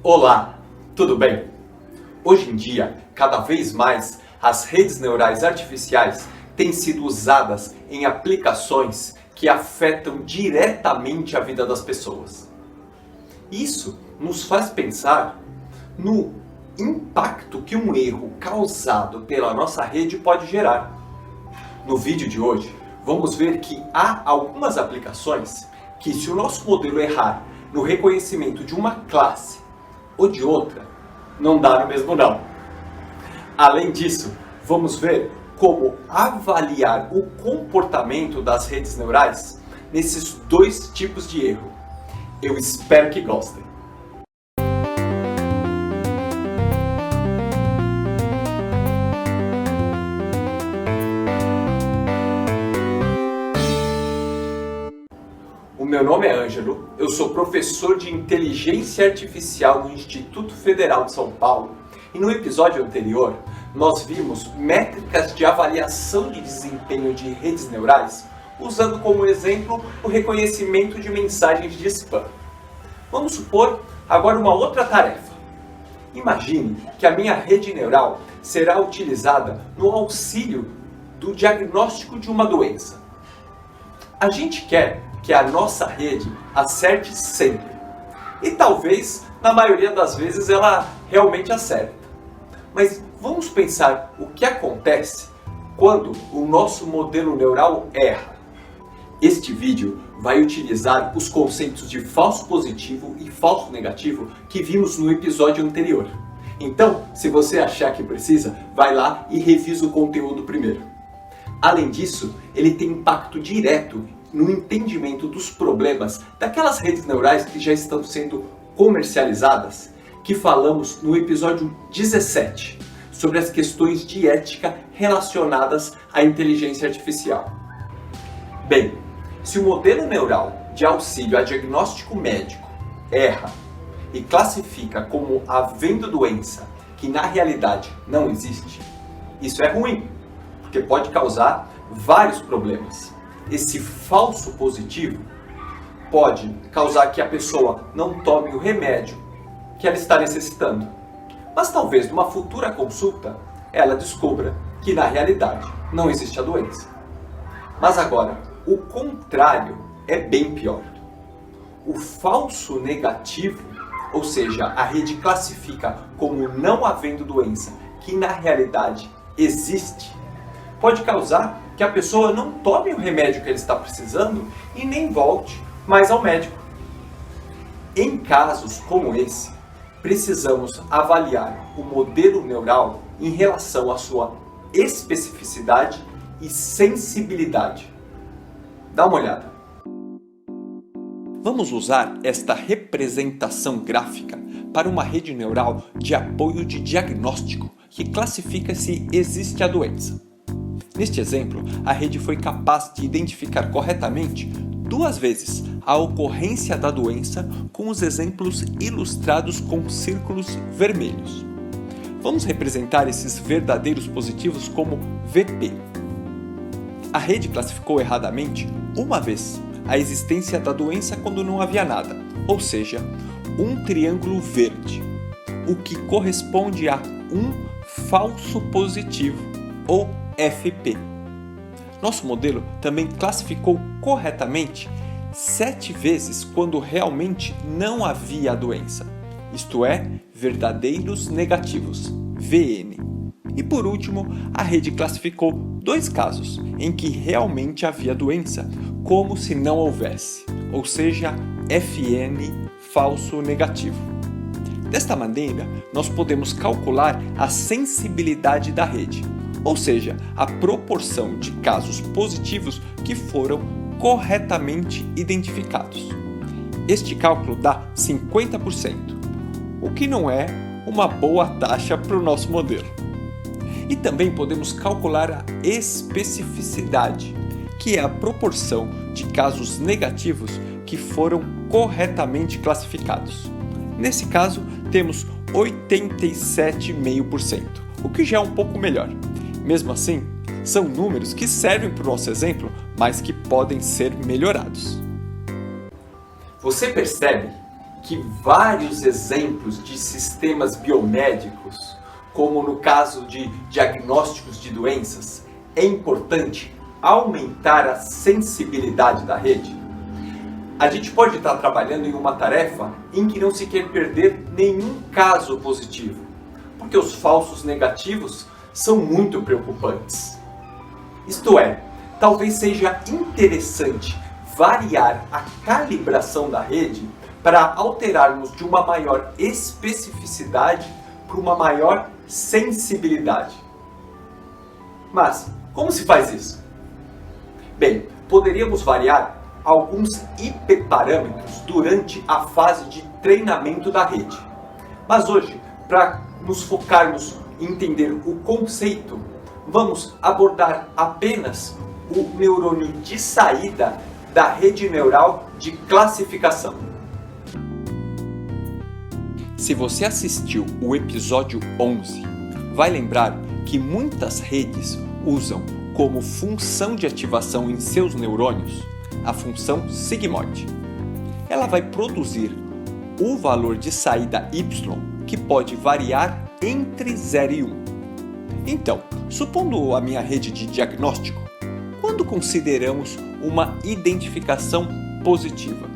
Olá, tudo bem? Hoje em dia, cada vez mais, as redes neurais artificiais têm sido usadas em aplicações que afetam diretamente a vida das pessoas. Isso nos faz pensar no impacto que um erro causado pela nossa rede pode gerar. No vídeo de hoje, vamos ver que há algumas aplicações que, se o nosso modelo errar no reconhecimento de uma classe ou de outra, não dá no mesmo não. Além disso, vamos ver como avaliar o comportamento das redes neurais nesses dois tipos de erro. Eu espero que gostem. O meu nome é Ângelo, eu sou professor de Inteligência Artificial no Instituto Federal de São Paulo e no episódio anterior nós vimos métricas de avaliação de desempenho de redes neurais usando como exemplo o reconhecimento de mensagens de spam. Vamos supor agora uma outra tarefa. Imagine que a minha rede neural será utilizada no auxílio do diagnóstico de uma doença. A gente quer que a nossa rede acerte sempre. E talvez, na maioria das vezes, ela realmente acerta. Mas vamos pensar o que acontece quando o nosso modelo neural erra. Este vídeo vai utilizar os conceitos de falso positivo e falso negativo que vimos no episódio anterior. Então, se você achar que precisa, vai lá e revisa o conteúdo primeiro. Além disso, ele tem impacto direto no entendimento dos problemas daquelas redes neurais que já estão sendo comercializadas, que falamos no episódio 17, sobre as questões de ética relacionadas à inteligência artificial. Bem, se o modelo neural de auxílio a diagnóstico médico erra e classifica como havendo doença que na realidade não existe, isso é ruim, porque pode causar vários problemas. Esse falso positivo pode causar que a pessoa não tome o remédio que ela está necessitando. Mas talvez numa futura consulta ela descubra que na realidade não existe a doença. Mas agora, o contrário é bem pior. O falso negativo, ou seja, a rede classifica como não havendo doença que na realidade existe, pode causar que a pessoa não tome o remédio que ele está precisando e nem volte mais ao médico. Em casos como esse, precisamos avaliar o modelo neural em relação à sua especificidade e sensibilidade. Dá uma olhada. Vamos usar esta representação gráfica para uma rede neural de apoio de diagnóstico que classifica se existe a doença. Neste exemplo, a rede foi capaz de identificar corretamente 2 vezes a ocorrência da doença com os exemplos ilustrados com círculos vermelhos. Vamos representar esses verdadeiros positivos como VP. A rede classificou erradamente 1 vez a existência da doença quando não havia nada, ou seja, um triângulo verde, o que corresponde a um falso positivo, ou FP. Nosso modelo também classificou corretamente 7 vezes quando realmente não havia a doença, isto é, verdadeiros negativos, VN. E por último, a rede classificou 2 casos em que realmente havia doença, como se não houvesse, ou seja, FN falso negativo. Desta maneira, nós podemos calcular a sensibilidade da rede, ou seja, a proporção de casos positivos que foram corretamente identificados. Este cálculo dá 50%, o que não é uma boa taxa para o nosso modelo. E também podemos calcular a especificidade, que é a proporção de casos negativos que foram corretamente classificados. Nesse caso, temos 87,5%, o que já é um pouco melhor. Mesmo assim, são números que servem para o nosso exemplo, mas que podem ser melhorados. Você percebe que vários exemplos de sistemas biomédicos, como no caso de diagnósticos de doenças, é importante aumentar a sensibilidade da rede? A gente pode estar trabalhando em uma tarefa em que não se quer perder nenhum caso positivo, porque os falsos negativos são muito preocupantes. Isto é, talvez seja interessante variar a calibração da rede para alterarmos de uma maior especificidade para uma maior sensibilidade. Mas como se faz isso? Bem, poderíamos variar alguns hiperparâmetros durante a fase de treinamento da rede. Mas hoje, para nos focarmos em entender o conceito, vamos abordar apenas o neurônio de saída da rede neural de classificação. Se você assistiu o episódio 11, vai lembrar que muitas redes usam como função de ativação em seus neurônios a função sigmoide. Ela vai produzir o valor de saída y, que pode variar entre 0 e 1. Então, supondo a minha rede de diagnóstico, quando consideramos uma identificação positiva?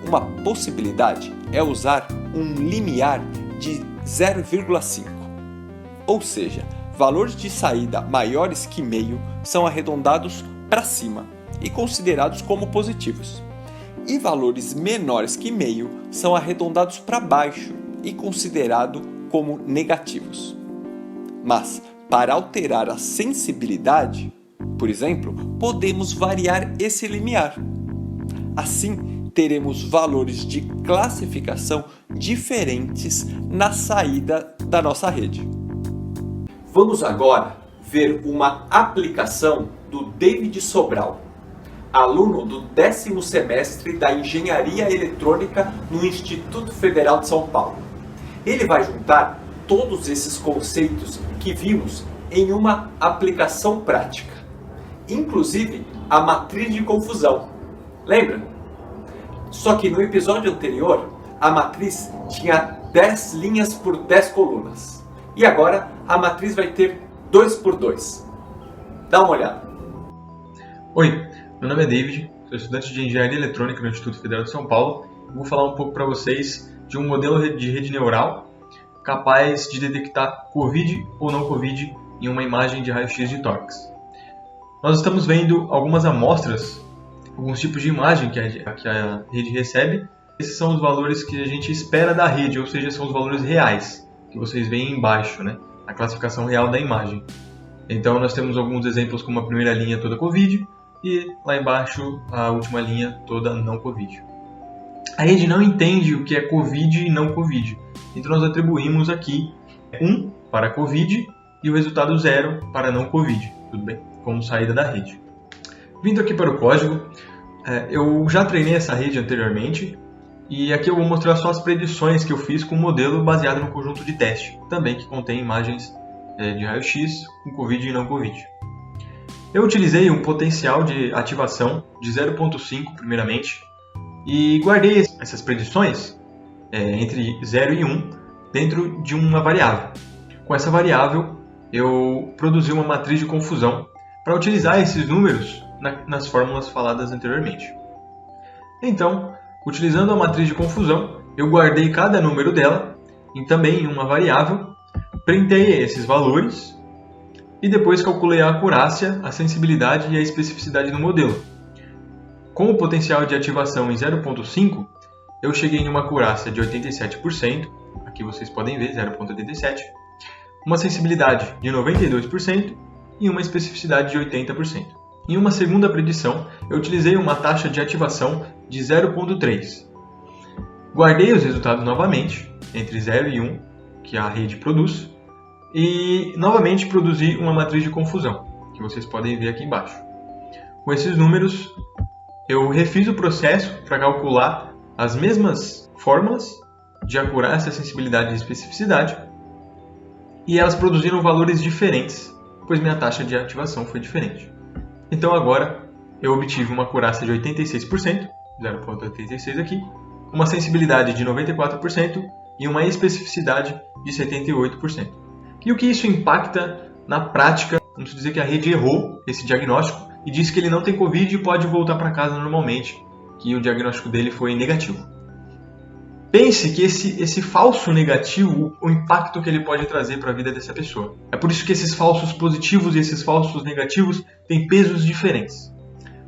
Uma possibilidade é usar um limiar de 0,5, ou seja, valores de saída maiores que meio são arredondados para cima e considerados como positivos, e valores menores que meio são arredondados para baixo e considerados como negativos. Mas, para alterar a sensibilidade, por exemplo, podemos variar esse limiar. Assim, teremos valores de classificação diferentes na saída da nossa rede. Vamos agora ver uma aplicação do David Sobral, aluno do 10º semestre da Engenharia Eletrônica no Instituto Federal de São Paulo. Ele vai juntar todos esses conceitos que vimos em uma aplicação prática, inclusive a matriz de confusão. Lembra? Só que no episódio anterior, a matriz tinha 10 linhas por 10 colunas. E agora a matriz vai ter 2 por 2. Dá uma olhada. Oi, meu nome é David, sou estudante de Engenharia Eletrônica no Instituto Federal de São Paulo. Vou falar um pouco para vocês de um modelo de rede neural capaz de detectar COVID ou não COVID em uma imagem de raio-x de tórax. Nós estamos vendo algumas amostras, alguns tipos de imagem que a rede recebe. Esses são os valores que a gente espera da rede, ou seja, são os valores reais, que vocês veem embaixo, né? A classificação real da imagem. Então nós temos alguns exemplos como a primeira linha toda COVID e lá embaixo a última linha toda não COVID. A rede não entende o que é COVID e não COVID, então nós atribuímos aqui 1 para COVID e o resultado 0 para não COVID, tudo bem? Como saída da rede. Vindo aqui para o código, eu já treinei essa rede anteriormente e aqui eu vou mostrar só as predições que eu fiz com um modelo baseado no conjunto de teste, também que contém imagens de raio-x com COVID e não COVID. Eu utilizei um potencial de ativação de 0,5 primeiramente e guardei essas predições entre 0 e 1 dentro de uma variável. Com essa variável eu produzi uma matriz de confusão para utilizar esses números nas fórmulas faladas anteriormente. Então, utilizando a matriz de confusão, eu guardei cada número dela também em uma variável, printei esses valores e depois calculei a acurácia, a sensibilidade e a especificidade do modelo. Com o potencial de ativação em 0,5, eu cheguei em uma acurácia de 87%, aqui vocês podem ver 0,87%, uma sensibilidade de 92% e uma especificidade de 80%. Em uma segunda predição, eu utilizei uma taxa de ativação de 0,3. Guardei os resultados novamente, entre 0 e 1, que a rede produz, e novamente produzi uma matriz de confusão, que vocês podem ver aqui embaixo. Com esses números, eu refiz o processo para calcular as mesmas fórmulas de acurácia, sensibilidade e especificidade, e elas produziram valores diferentes, pois minha taxa de ativação foi diferente. Então agora eu obtive uma acurácia de 86%, 0,86 aqui, uma sensibilidade de 94% e uma especificidade de 78%. E o que isso impacta na prática? Vamos dizer que a rede errou esse diagnóstico e disse que ele não tem Covid e pode voltar para casa normalmente, que o diagnóstico dele foi negativo. Pense que esse falso negativo, o impacto que ele pode trazer para a vida dessa pessoa. É por isso que esses falsos positivos e esses falsos negativos têm pesos diferentes.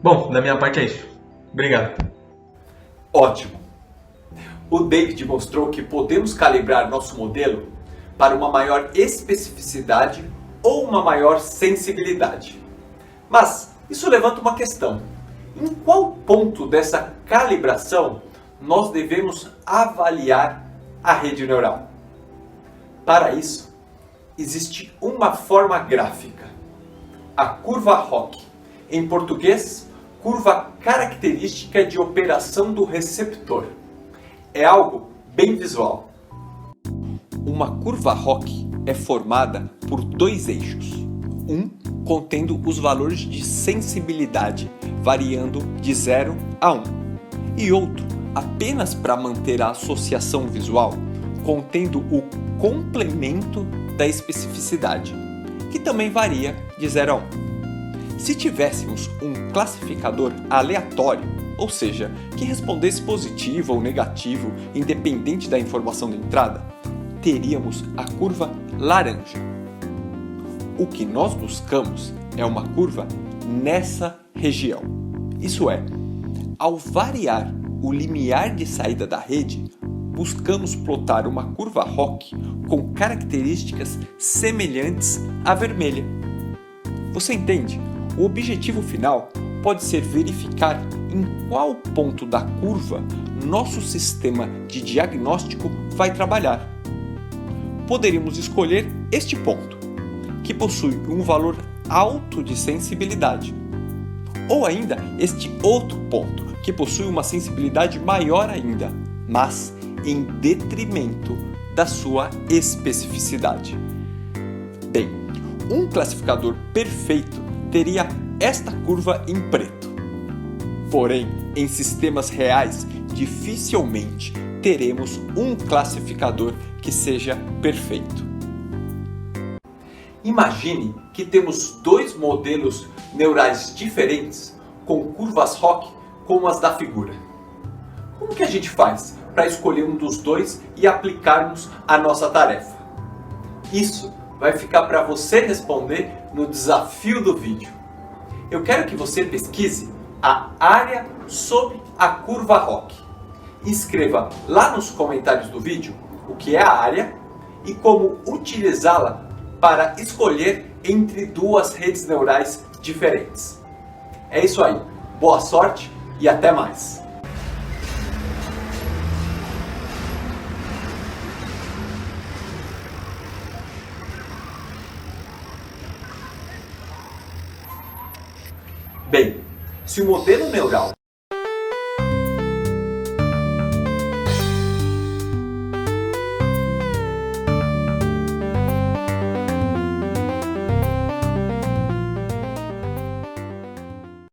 Bom, da minha parte é isso. Obrigado. Ótimo! O David mostrou que podemos calibrar nosso modelo para uma maior especificidade ou uma maior sensibilidade. Mas isso levanta uma questão. Em qual ponto dessa calibração nós devemos avaliar a rede neural? Para isso, existe uma forma gráfica, a curva ROC, em português, curva característica de operação do receptor. É algo bem visual. Uma curva ROC é formada por dois eixos, um contendo os valores de sensibilidade, variando de 0 a 1, e outro apenas para manter a associação visual, contendo o complemento da especificidade, que também varia de 0 a 1. Se tivéssemos um classificador aleatório, ou seja, que respondesse positivo ou negativo, independente da informação da entrada, teríamos a curva laranja. O que nós buscamos é uma curva nessa região. Isso é, ao variar o limiar de saída da rede, buscamos plotar uma curva ROC com características semelhantes à vermelha. Você entende? O objetivo final pode ser verificar em qual ponto da curva nosso sistema de diagnóstico vai trabalhar. Poderíamos escolher este ponto, que possui um valor alto de sensibilidade, ou ainda este outro ponto, que possui uma sensibilidade maior ainda, mas em detrimento da sua especificidade. Bem, um classificador perfeito teria esta curva em preto. Porém, em sistemas reais, dificilmente teremos um classificador que seja perfeito. Imagine que temos dois modelos neurais diferentes com curvas ROC como as da figura. Como que a gente faz para escolher um dos dois e aplicarmos a nossa tarefa? Isso vai ficar para você responder no desafio do vídeo. Eu quero que você pesquise a área sobre a curva ROC. Escreva lá nos comentários do vídeo o que é a área e como utilizá-la para escolher entre duas redes neurais diferentes. É isso aí. Boa sorte e até mais! Bem, se o modelo neural